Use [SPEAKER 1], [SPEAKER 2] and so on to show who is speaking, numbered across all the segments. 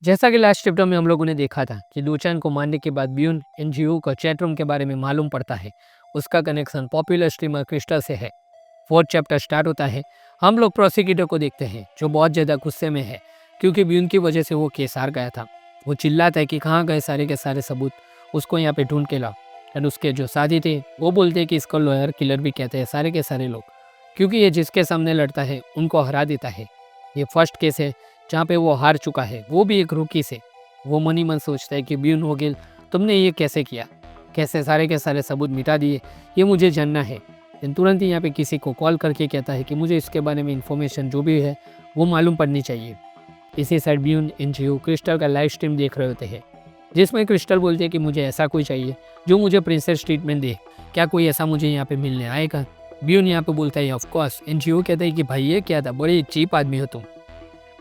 [SPEAKER 1] जैसा कि last chapter में हम लोगों ने देखा था कि डोचान को मारने के बाद ब्यून एनजीओ को चैटरूम के बारे में मालूम पड़ता है। उसका कनेक्शन पॉपुलर स्ट्रीमर क्रिस्टल से है। फोर्थ चैप्टर स्टार्ट होता है। हम लोग प्रोसिक्यूटर को देखते हैं जो बहुत ज़्यादा गुस्से में है क्योंकि ब्यून की वजह से वो केस हार गया था। वो चिल्लाता है कि कहाँ गए सारे के सारे सबूत, उसको यहाँ पे ढूंढ के लाओ। एंड उसके जो साथी थे वो बोलते हैं कि इसको लॉयर किलर भी कहते हैं सारे के सारे लोग, क्योंकि ये जिसके सामने लड़ता है उनको हरा देता है। ये फर्स्ट केस है जहाँ पे वो हार चुका है, वो भी एक रुकी से। वो मन ही मन सोचता है कि ब्यून होगिल, तुमने ये कैसे किया, कैसे सारे के सारे सबूत मिटा दिए, ये मुझे जानना है। लेकिन तुरंत ही यहाँ पे किसी को कॉल करके कहता है कि मुझे इसके बारे में इंफॉर्मेशन जो भी है वो मालूम पड़नी चाहिए। इसी साइड ब्यून एनजीओ क्रिस्टल का लाइव स्ट्रीम देख रहे होते हैं, जिसमें क्रिस्टल बोलते हैं कि मुझे ऐसा कोई चाहिए जो मुझे प्रिंसेस ट्रीटमेंट दे, क्या कोई ऐसा मुझे यहाँ पे मिलने आएगा। ब्यून यहाँ पे बोलता है ऑफ कोर्स। एनजीओ कहता है कि भाई ये क्या था, बड़े चीप आदमी हो तुम।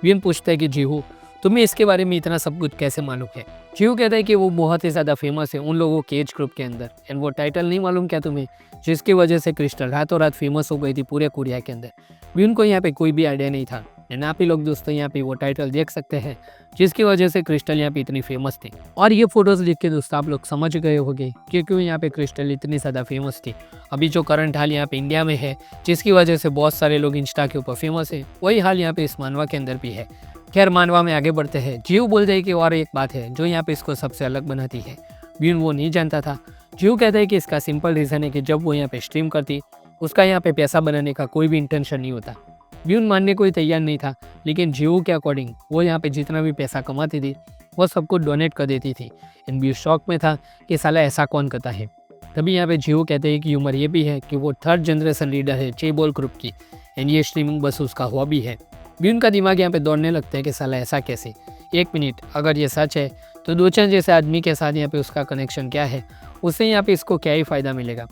[SPEAKER 1] ब्यून पूछता है कि जीहू, तुम्हें इसके बारे में इतना सब कुछ कैसे मालूम है। जीहू कहता है कि वो बहुत ही ज़्यादा फेमस है उन लोगों के एज ग्रुप के अंदर। एंड वो टाइटल नहीं मालूम क्या तुम्हें, जिसकी वजह से क्रिस्टल रातों रात फेमस हो गई थी पूरे कोरिया के अंदर। ब्यून को यहाँ पे कोई भी आइडिया नहीं था। एंड आप ही लोग दोस्तों यहाँ पे वो टाइटल देख सकते हैं जिसकी वजह से क्रिस्टल यहाँ पे इतनी फेमस थी। और ये फोटोज देख के दोस्तों आप लोग समझ गए होंगे कि क्यों यहाँ पे क्रिस्टल इतनी ज़्यादा फेमस थी। अभी जो करंट हाल यहाँ पे इंडिया में है जिसकी वजह से बहुत सारे लोग इंस्टा के ऊपर फेमस है, वही हाल यहाँ पे इस मानवा के अंदर भी है। खैर मानवा में आगे बढ़ते हैं। जीव बोलते हैं कि और एक बात है जो यहाँ पे इसको सबसे अलग बनाती है। ब्यून वो नहीं जानता था। जीव कहता है कि इसका सिंपल रीज़न है कि जब वो यहाँ पे स्ट्रीम करती उसका यहाँ पे पैसा बनाने का कोई भी इंटेंशन नहीं होता। ब्यून मानने को ही तैयार नहीं था, लेकिन जीव के अकॉर्डिंग वो यहाँ पे जितना भी पैसा कमाती थी वो सब कुछ डोनेट कर देती थी। एंड ब्यू शॉक में था कि साला ऐसा कौन करता है। तभी यहाँ पे जीव कहते हैं कि उम्र ये भी है कि वो थर्ड जनरेशन लीडर है चेबॉल ग्रुप की। एंड ये स्ट्रीमिंग बस उसका हॉबी है। ब्यून का दिमाग यहाँ पे दौड़ने लगता है कि साला ऐसा कैसे, एक मिनट, अगर ये सच है तो डोचान जैसे आदमी के साथ यहाँ पे उसका कनेक्शन क्या है, उससे यहाँ पे इसको क्या ही फ़ायदा मिलेगा।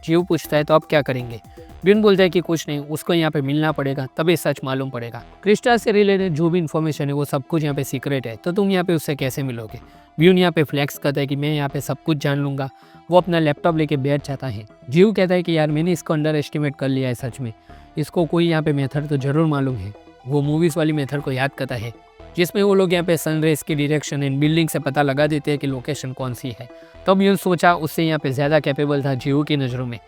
[SPEAKER 1] जीव पूछता है तो अब क्या करेंगे। ब्यून बोलता है कि कुछ नहीं, उसको यहाँ पे मिलना पड़ेगा तभी सच मालूम पड़ेगा। क्रिस्टल से रिलेटेड जो भी इन्फॉर्मेशन है वो सब कुछ यहाँ पे सीक्रेट है, तो तुम यहाँ पे उससे कैसे मिलोगे। ब्यून यहाँ पे फ्लैक्स करता है कि मैं यहाँ पे सब कुछ जान लूँगा। वो अपना लैपटॉप लेके बैठ जाता है। जीव कहता है कि यार मैंने इसको अंडर एस्टिमेट कर लिया है, सच में इसको कोई यहाँ पे मेथड तो ज़रूर मालूम है। वो मूवीज़ वाली मेथड को याद करता है जिसमें वो लोग यहाँ पे सनराइज की डायरेक्शन एंड बिल्डिंग से पता लगा देते हैं कि लोकेशन कौन सी है। तो ब्यून सोचा उससे यहाँ पे ज़्यादा कैपेबल था जीव की नज़रों में।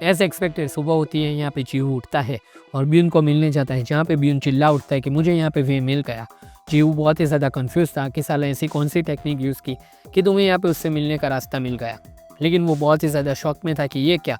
[SPEAKER 1] एज एक्सपेक्टेड सुबह होती है, यहाँ पे जीव उठता है और ब्यून को मिलने जाता है, जहाँ पे ब्यून चिल्ला उठता है कि मुझे यहाँ पे वे मिल गया। जीव बहुत ही ज़्यादा कंफ्यूज था कि साला ऐसी कौन सी टेक्निक यूज़ की कि तुम्हें यहाँ पे उससे मिलने का रास्ता मिल गया। लेकिन वो बहुत ही ज़्यादा शॉक में था कि ये क्या।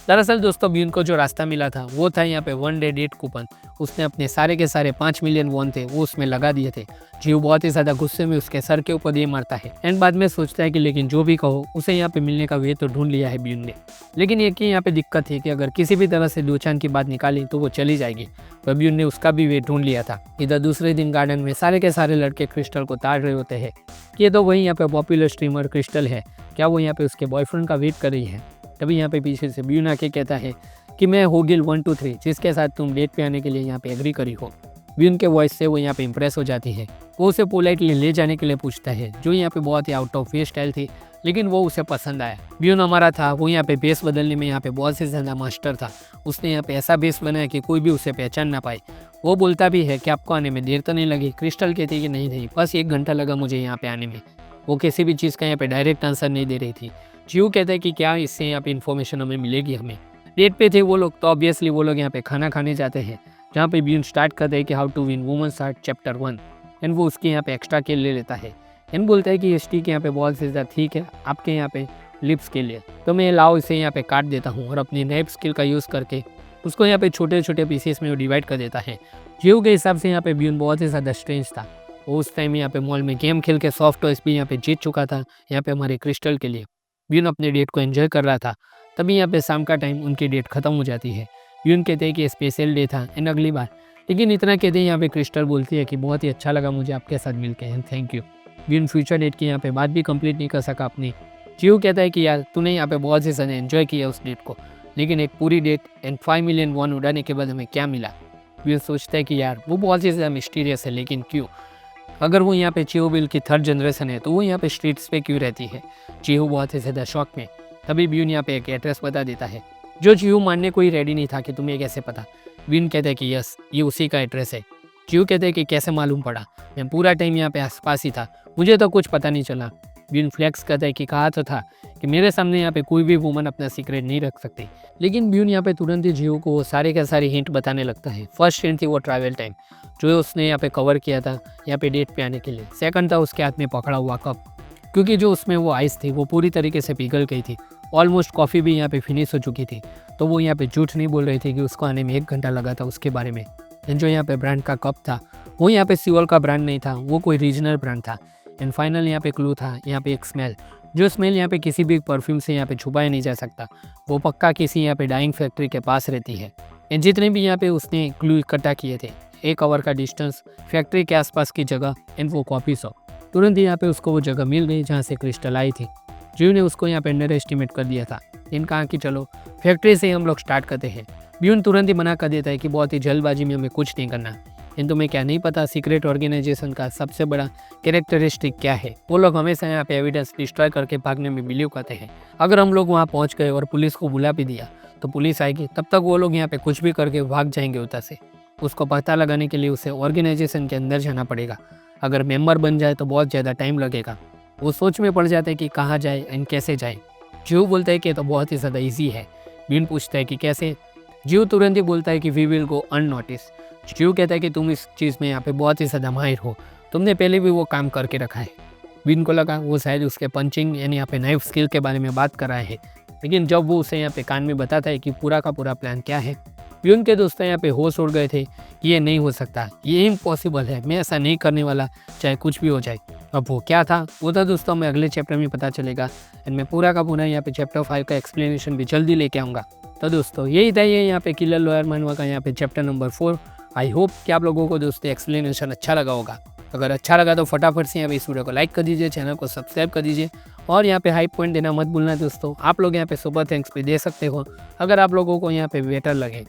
[SPEAKER 1] दरअसल दोस्तों ब्यून को जो रास्ता मिला था वो था यहाँ पे 1 डे डेट कूपन। उसने अपने सारे के सारे 5 मिलियन वॉन थे वो उसमें लगा दिए थे। जीव बहुत ही ज़्यादा गुस्से में उसके सर के ऊपर ये मारता है। एंड बाद में सोचता है कि लेकिन जो भी कहो उसे यहाँ पे मिलने का वे तो ढूंढ लिया है ब्यून ने। लेकिन एक ही यहाँ पे दिक्कत है कि अगर किसी भी तरह से डोचान की बात निकाली तो वो चली जाएगी। पर ब्यून ने उसका भी वे ढूंढ लिया था। इधर दूसरे दिन गार्डन में सारे के सारे लड़के क्रिस्टल को ताड़ रहे होते हैं कि ये तो वही यहाँ पे पॉपुलर स्ट्रीमर क्रिस्टल है, क्या वो यहाँ पे उसके बॉयफ्रेंड का वेट कर रही है। तभी यहाँ पे पीछे से ब्यून आके कहता है कि मैं होगिल 1 2 3 जिसके साथ तुम डेट पे आने के लिए यहाँ पे एग्री करी हो। ब्यून के वॉइस से वो यहाँ पे इंप्रेस हो जाती है। वो उसे पोलाइटली ले जाने के लिए पूछता है, जो यहाँ पे बहुत ही आउट ऑफ वे स्टाइल थी, लेकिन वो उसे पसंद आया। ब्यून हमारा था वो यहाँ पे बेस बदलने में यहाँ पे बहुत से ज़्यादा मास्टर था। उसने यहाँ पे ऐसा बेस बनाया कि कोई भी उसे पहचान ना पाए। वो बोलता भी है कि आपको आने में देर तो नहीं लगी। क्रिस्टल कहती है कि नहीं बस 1 घंटा लगा मुझे यहाँ पे आने में। वो किसी भी चीज़ का यहाँ पे डायरेक्ट आंसर नहीं दे रही थी। जीव कहता है कि क्या इससे यहाँ पे इन्फॉर्मेशन हमें मिलेगी। हमें डेट पे थे वो लोग, तो ऑब्वियसली वो लोग यहाँ पे खाना खाने जाते हैं, जहाँ पे ब्यून स्टार्ट करते हैं कि how to win women's heart chapter 1। And वो उसके यहाँ पे एक्स्ट्रा के ले लेता है। एंड बोलता है कि ये स्टिक यहाँ पे बहुत से ज़्यादा ठीक है आपके यहाँ पे लिप्स के लिए, तो मैं लाओ इसे यहाँ पे काट देता हूँ और अपनी नाइफ स्किल का यूज़ करके उसको यहाँ पे छोटे छोटे पीसेस में डिवाइड कर देता है। जीव के हिसाब से यहाँ पे ब्यून बहुत ही ज़्यादा स्ट्रेंज था। वो उस टाइम यहाँ पे मॉल में गेम खेल के सॉफ्ट टॉयज भी यहाँ पे जीत चुका था यहाँ पे हमारे क्रिस्टल के लिए। ब्यून अपने डेट को एंजॉय कर रहा था। तभी यहाँ पे शाम का टाइम उनकी डेट खत्म हो जाती है। ब्यून कहते हैं कि स्पेशल डे था एंड अगली बार, लेकिन इतना कहते हैं यहाँ पे क्रिस्टल बोलती है कि बहुत ही अच्छा लगा मुझे आपके साथ मिलकर एंड थैंक यू। ब्यून फ्यूचर डेट की यहाँ पे बात भी कंप्लीट नहीं कर सका अपनी। जीव कहता है कि यार तूने यहाँ पे बहुत से ज़्यादा एंजॉय किया उस डेट को, लेकिन एक पूरी डेट एंड 5 मिलियन वॉन उड़ाने के बाद हमें क्या मिला। ब्यून सोचता है कि यार वो बहुत ही ज़्यादा मिस्टीरियस है, लेकिन क्यों, अगर वो यहाँ पे चियोबिल की थर्ड जनरेशन है तो वो यहाँ पे स्ट्रीट्स पे क्यों रहती है। चियो बहुत ही ज़्यादा शॉक में। तभी ब्यून यहाँ पे एक एड्रेस बता देता है जो चियो मानने को ही रेडी नहीं था कि तुम्हें कैसे पता। ब्यून कहता है कि यस ये उसी का एड्रेस है। जीव कहते हैं कि कैसे मालूम पड़ा, मैं पूरा टाइम यहाँ पे आसपास ही था, मुझे तो कुछ पता नहीं चला। ब्यून फ्लेक्स कहता है कि कहा तो था कि मेरे सामने यहाँ पे कोई भी वुमन अपना सीक्रेट नहीं रख सकती। लेकिन ब्यून यहाँ पे तुरंत ही जीव को वो सारे के सारे हिंट बताने लगता है। फर्स्ट हिंट थी वो ट्रैवल टाइम जो उसने यहाँ पे कवर किया था यहाँ पे डेट पे आने के लिए। सेकंड था उसके हाथ में पकड़ा हुआ कप, क्योंकि जो उसमें वो आइस थी वो पूरी तरीके से पिघल गई थी, ऑलमोस्ट कॉफ़ी भी यहाँ पे फिनिश हो चुकी थी। तो वो यहाँ पे झूठ नहीं बोल रही थी कि उसको आने में 1 घंटा लगा था उसके बारे में। एंड जो यहाँ पे ब्रांड का कप था वो यहाँ पे सियोल का ब्रांड नहीं था, वो कोई रीजनल ब्रांड था। एंड फाइनल यहाँ पे क्लू था यहाँ पे एक स्मेल, जो स्मेल यहाँ पे किसी भी परफ्यूम से यहाँ पे छुपाया नहीं जा सकता, वो पक्का किसी यहाँ पे डाइंग फैक्ट्री के पास रहती है। एंड जितने भी यहाँ पे उसने क्लू इकट्ठा किए थे, 1 आवर का डिस्टेंस, फैक्ट्री के आसपास की जगह एंड वो कॉफ़ी शॉप, तुरंत ही यहाँ पे उसको वो जगह मिल गई जहाँ से क्रिस्टल आई थी। जीव ने उसको यहाँ पे अंडर एस्टिमेट कर दिया था। इन कहा कि चलो फैक्ट्री से ही हम लोग स्टार्ट करते हैं। ब्यून तुरंत ही मना कर देता है कि बहुत ही जल्दबाजी में हमें कुछ नहीं करना। इन तुम्हें क्या नहीं पता सीक्रेट ऑर्गेनाइजेशन का सबसे बड़ा कैरेक्टरिस्टिक क्या है? वो लोग हमेशा यहाँ पे एविडेंस डिस्ट्रॉय करके भागने में बिलीव करते हैं। अगर हम लोग वहाँ पहुँच गए और पुलिस को बुला भी दिया तो पुलिस आएगी, तब तक वो लोग यहाँ पे कुछ भी करके भाग जाएंगे उधर से। उसको पता लगाने के लिए उसे ऑर्गेनाइजेशन के अंदर जाना पड़ेगा। अगर मेंबर बन जाए तो बहुत ज़्यादा टाइम लगेगा। वो सोच में पड़ जाते हैं कि कहाँ जाए एंड कैसे जाए। जीव बोलता है कि तो बहुत ही ज़्यादा ईजी है। ब्यून पूछता है कि कैसे? जीव तुरंत ही बोलता है कि वी विल गो अननोटिस। जीव कहता है कि तुम इस चीज़ में यहाँ पे बहुत ही ज़्यादा माहिर हो, तुमने पहले भी वो काम करके रखा है। ब्यून को लगा वो शायद उसके पंचिंग यानी यहाँ पे नाइफ स्किल के बारे में बात कर रहा है, लेकिन जब वो उसे यहाँ पे कान में बताता है कि पूरा का पूरा प्लान क्या है, ब्यून के दोस्त यहाँ पे होश उड़ गए थे कि ये नहीं हो सकता, ये इम्पॉसिबल है, मैं ऐसा नहीं करने वाला चाहे कुछ भी हो जाए। अब वो क्या था वो तो दोस्तों मैं अगले चैप्टर में पता चलेगा। एंड मैं पूरा का पूरा यहाँ पे चैप्टर 5 का एक्सप्लेनेशन भी जल्दी लेके आऊँगा। तो दोस्तों यही था ये यहाँ पे किलर लॉयर मानवा का यहाँ पे चैप्टर नंबर 4। आई होप कि आप लोगों को दोस्तों एक्सप्लेनेशन अच्छा लगा होगा। अगर अच्छा लगा तो फटाफट से यहाँ पे इस वीडियो को लाइक कर दीजिए, चैनल को सब्सक्राइब कर दीजिए और यहाँ पे हाई पॉइंट देना मत भूलना दोस्तों। आप लोग यहाँ पे सुपर थैंक्स भी दे सकते हो अगर आप लोगों को यहाँ पे बेटर लगे।